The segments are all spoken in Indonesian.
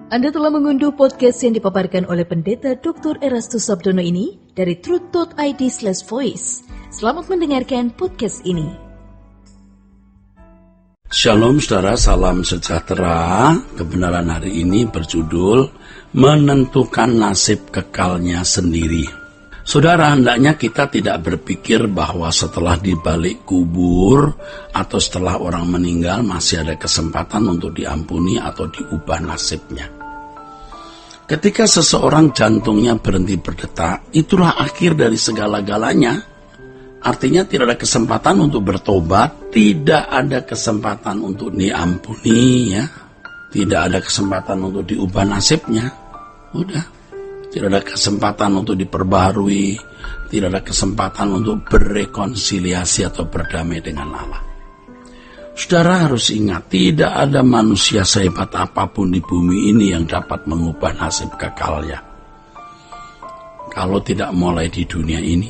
Anda telah mengunduh podcast yang dipaparkan oleh Pendeta Dr. Erastus Sabdono ini dari truth.id/voice. Selamat mendengarkan podcast ini. Shalom saudara, salam sejahtera. Kebenaran hari ini berjudul Menentukan Nasib Kekalnya Sendiri. Saudara, hendaknya kita tidak berpikir bahwa setelah di balik kubur atau setelah orang meninggal masih ada kesempatan untuk diampuni atau diubah nasibnya. Ketika seseorang jantungnya berhenti berdetak, itulah akhir dari segala-galanya. Artinya tidak ada kesempatan untuk bertobat, tidak ada kesempatan untuk diampuni, ya. Tidak ada kesempatan untuk diubah nasibnya. Udah. Tidak ada kesempatan untuk diperbaharui, tidak ada kesempatan untuk berrekonsiliasi atau berdamai dengan Allah. Saudara harus ingat, tidak ada manusia sehebat apapun di bumi ini yang dapat mengubah nasib kekalnya. Kalau tidak mulai di dunia ini,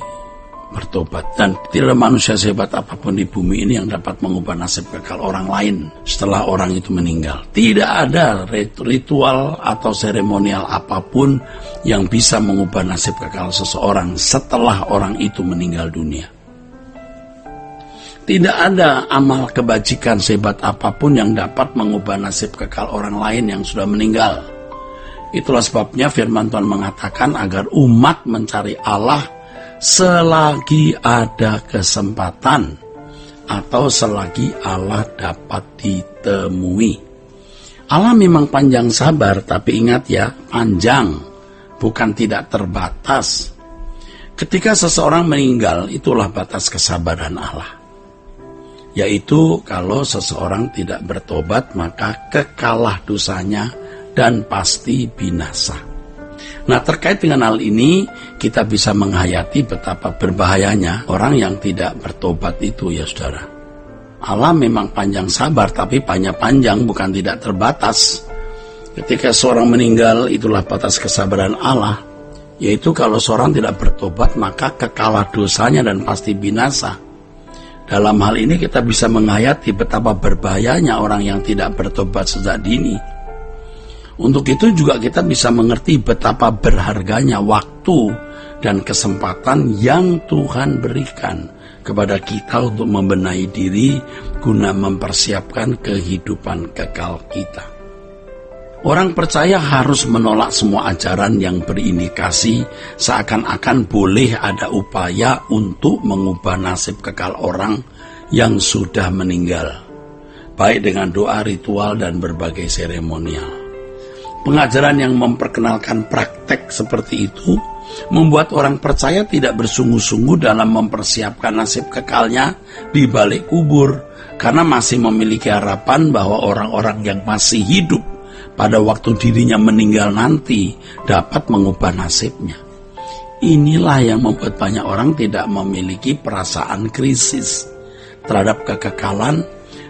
bertobat. Dan tidak ada manusia sehebat apapun di bumi ini yang dapat mengubah nasib kekal orang lain setelah orang itu meninggal. Tidak ada ritual atau seremonial apapun yang bisa mengubah nasib kekal seseorang setelah orang itu meninggal dunia. Tidak ada amal kebajikan sehebat apapun yang dapat mengubah nasib kekal orang lain yang sudah meninggal. Itulah sebabnya firman Tuhan mengatakan agar umat mencari Allah selagi ada kesempatan atau selagi Allah dapat ditemui. Allah memang panjang sabar, tapi ingat ya, panjang, bukan tidak terbatas. Ketika seseorang meninggal, itulah batas kesabaran Allah. Yaitu kalau seseorang tidak bertobat, maka kekalah dosanya dan pasti binasa. Nah, terkait dengan hal ini, kita bisa menghayati betapa berbahayanya orang yang tidak bertobat itu, ya saudara. Allah memang panjang sabar, tapi panjang bukan tidak terbatas. Ketika seorang meninggal, itulah batas kesabaran Allah. Yaitu kalau seorang tidak bertobat, maka kekalah dosanya dan pasti binasa. Dalam hal ini kita bisa menghayati betapa berbahayanya orang yang tidak bertobat sejak dini. Untuk itu juga kita bisa mengerti betapa berharganya waktu dan kesempatan yang Tuhan berikan kepada kita untuk membenahi diri guna mempersiapkan kehidupan kekal kita. Orang percaya harus menolak semua ajaran yang berindikasi seakan-akan boleh ada upaya untuk mengubah nasib kekal orang yang sudah meninggal, baik dengan doa, ritual, dan berbagai seremonial. Pengajaran yang memperkenalkan praktek seperti itu membuat orang percaya tidak bersungguh-sungguh dalam mempersiapkan nasib kekalnya di balik kubur, karena masih memiliki harapan bahwa orang-orang yang masih hidup pada waktu dirinya meninggal nanti dapat mengubah nasibnya. Inilah yang membuat banyak orang tidak memiliki perasaan krisis terhadap kekekalan,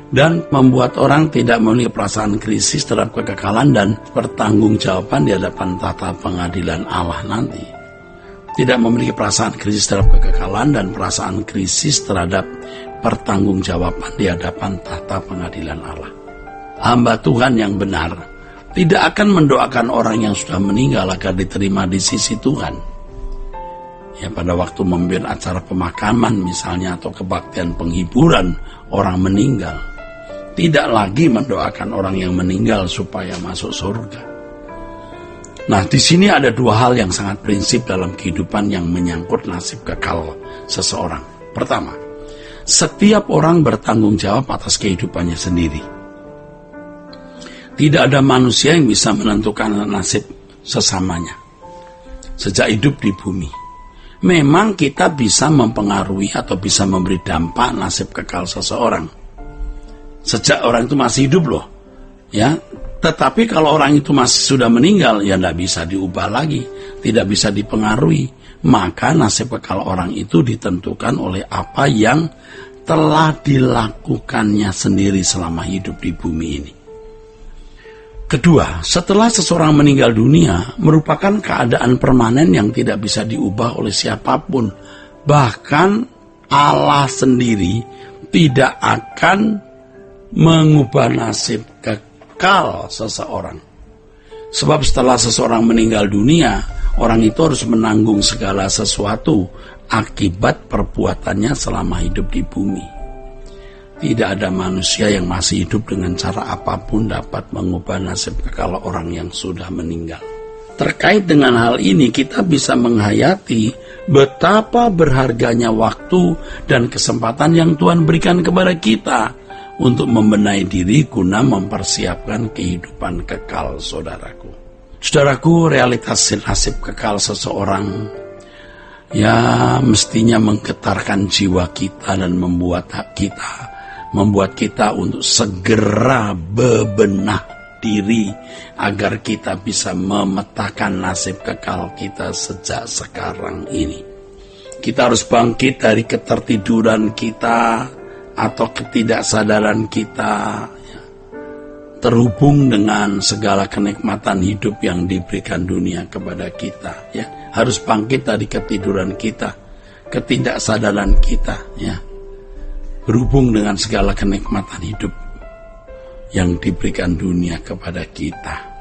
dan membuat orang tidak memiliki perasaan krisis terhadap kekekalan dan pertanggungjawaban di hadapan tata pengadilan Allah nanti. Tidak memiliki perasaan krisis terhadap kekekalan dan perasaan krisis terhadap pertanggungjawaban di hadapan tata pengadilan Allah. Hamba Tuhan yang benar tidak akan mendoakan orang yang sudah meninggal agar diterima di sisi Tuhan. Ya, pada waktu memimpin acara pemakaman misalnya atau kebaktian penghiburan orang meninggal, tidak lagi mendoakan orang yang meninggal supaya masuk surga. Nah, di sini ada dua hal yang sangat prinsip dalam kehidupan yang menyangkut nasib kekal seseorang. Pertama, setiap orang bertanggung jawab atas kehidupannya sendiri. Tidak ada manusia yang bisa menentukan nasib sesamanya sejak hidup di bumi. Memang kita bisa mempengaruhi atau bisa memberi dampak nasib kekal seseorang sejak orang itu masih hidup loh, ya. Tetapi kalau orang itu masih sudah meninggal, ya tidak bisa diubah lagi, tidak bisa dipengaruhi. Maka nasib kekal orang itu ditentukan oleh apa yang telah dilakukannya sendiri selama hidup di bumi ini. Kedua, setelah seseorang meninggal dunia, merupakan keadaan permanen yang tidak bisa diubah oleh siapapun. Bahkan Allah sendiri tidak akan mengubah nasib kekal seseorang. Sebab setelah seseorang meninggal dunia, orang itu harus menanggung segala sesuatu akibat perbuatannya selama hidup di bumi. Tidak ada manusia yang masih hidup dengan cara apapun dapat mengubah nasib kekal orang yang sudah meninggal. Terkait dengan hal ini, kita bisa menghayati betapa berharganya waktu dan kesempatan yang Tuhan berikan kepada kita untuk membenahi diri guna mempersiapkan kehidupan kekal, saudaraku. Saudaraku, realitas nasib kekal seseorang mestinya menggetarkan jiwa kita dan membuat kita untuk segera bebenah diri agar kita bisa memetakan nasib kekal kita sejak sekarang ini. Kita harus bangkit dari ketertiduran kita atau ketidaksadaran kita, terhubung dengan segala kenikmatan hidup yang diberikan dunia kepada kita. Harus bangkit dari ketiduran kita, ketidaksadaran kita, berhubung dengan segala kenikmatan hidup yang diberikan dunia kepada kita.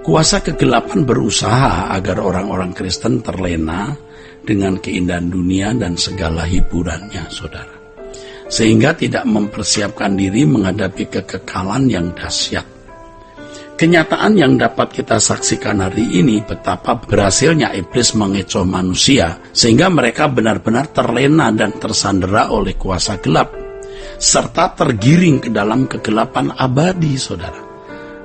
Kuasa kegelapan berusaha agar orang-orang Kristen terlena dengan keindahan dunia dan segala hiburannya, saudara, sehingga tidak mempersiapkan diri menghadapi kekekalan yang dahsyat. Kenyataan yang dapat kita saksikan hari ini betapa berhasilnya iblis mengecoh manusia sehingga mereka benar-benar terlena dan tersandera oleh kuasa gelap, serta tergiring ke dalam kegelapan abadi, saudara.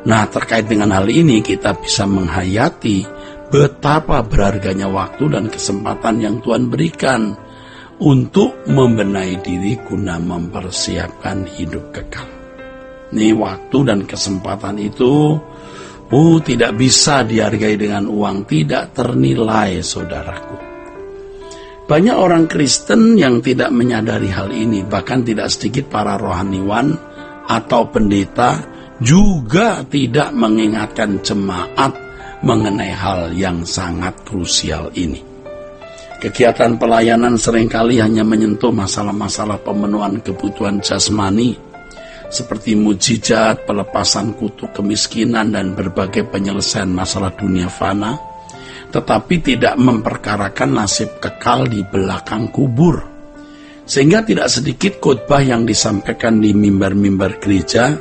Nah, terkait dengan hal ini kita bisa menghayati betapa berharganya waktu dan kesempatan yang Tuhan berikan untuk membenahi diri guna mempersiapkan hidup kekal. Ini waktu dan kesempatan itu tidak bisa dihargai dengan uang, tidak ternilai, saudaraku. Banyak orang Kristen yang tidak menyadari hal ini, bahkan tidak sedikit para rohaniwan atau pendeta juga tidak mengingatkan jemaat mengenai hal yang sangat krusial ini. Kegiatan pelayanan seringkali hanya menyentuh masalah-masalah pemenuhan kebutuhan jasmani, seperti mujizat, pelepasan kutuk kemiskinan, dan berbagai penyelesaian masalah dunia fana, tetapi tidak memperkarakan nasib kekal di belakang kubur. Sehingga tidak sedikit khotbah yang disampaikan di mimbar-mimbar gereja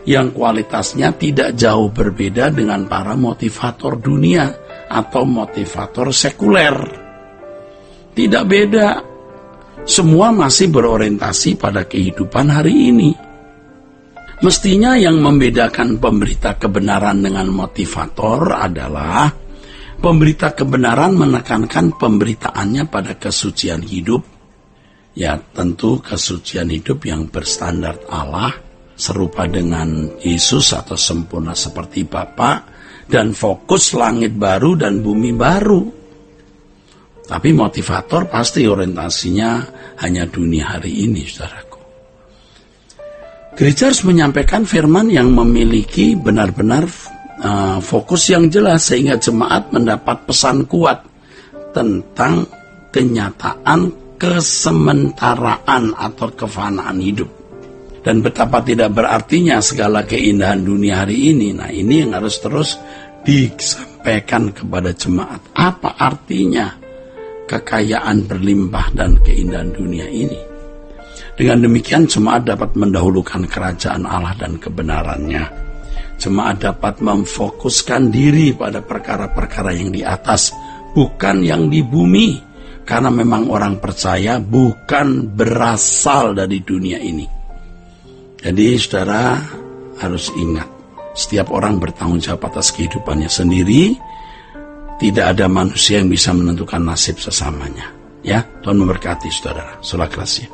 yang kualitasnya tidak jauh berbeda dengan para motivator dunia atau motivator sekuler. Tidak beda, semua masih berorientasi pada kehidupan hari ini. Mestinya yang membedakan pemberita kebenaran dengan motivator adalah pemberita kebenaran menekankan pemberitaannya pada kesucian hidup. Ya, tentu kesucian hidup yang berstandar Allah, serupa dengan Yesus atau sempurna seperti Bapa, dan fokus langit baru dan bumi baru. Tapi motivator pasti orientasinya hanya dunia hari ini, saudaraku. Gereja harus menyampaikan firman yang memiliki benar-benar fokus yang jelas sehingga jemaat mendapat pesan kuat tentang kenyataan kesementaraan atau kefanaan hidup dan betapa tidak berartinya segala keindahan dunia hari ini. Nah, ini yang harus terus disampaikan kepada jemaat. Apa artinya kekayaan berlimpah dan keindahan dunia ini? Dengan demikian jemaat dapat mendahulukan kerajaan Allah dan kebenarannya. Jemaat dapat memfokuskan diri pada perkara-perkara yang di atas, bukan yang di bumi. Karena memang orang percaya bukan berasal dari dunia ini. Jadi saudara harus ingat, setiap orang bertanggung jawab atas kehidupannya sendiri. Tidak ada manusia yang bisa menentukan nasib sesamanya. Ya, Tuhan memberkati saudara. Sola Gracia.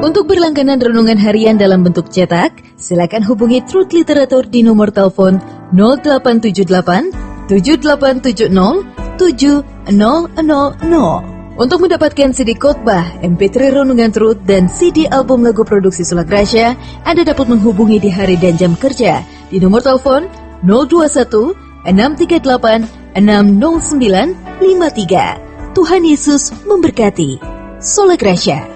Untuk berlangganan renungan harian dalam bentuk cetak, silakan hubungi Truth Literatur di nomor telepon 0878 7870 7000. Untuk mendapatkan CD khotbah, MP3 renungan Truth, dan CD album lagu produksi Sola Gracia, Anda dapat menghubungi di hari dan jam kerja di nomor telepon 021 638 60953. Tuhan Yesus memberkati. Sola Gracia.